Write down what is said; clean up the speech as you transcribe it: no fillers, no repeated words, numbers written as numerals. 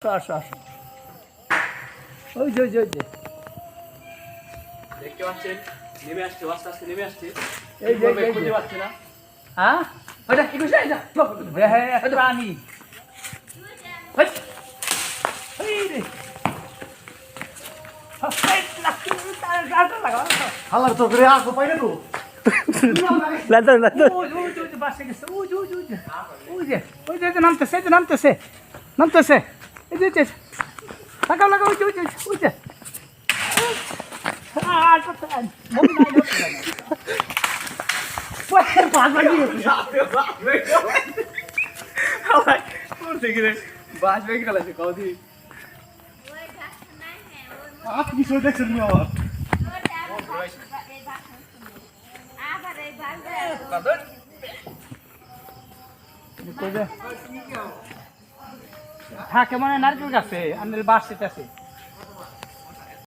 আসো আসো ওই যে দেখতে পাচ্ছেন নেমে আসছে আস্তে আস্তে নেমে আসছে এই যে খুঁজে পাচ্ছে না হ্যাঁ ওইটা কি বিষয় এটা হ্যাঁ প্রাণী হালার তো করে আসো পাই না তো নামতেছে এই যে লাগাও ওই যে বাস বেগে গেছে কদি আপ বিষয় দেখছেন নি আমার থাকে মানে নারকেল গাছে আমাদের বাস আছে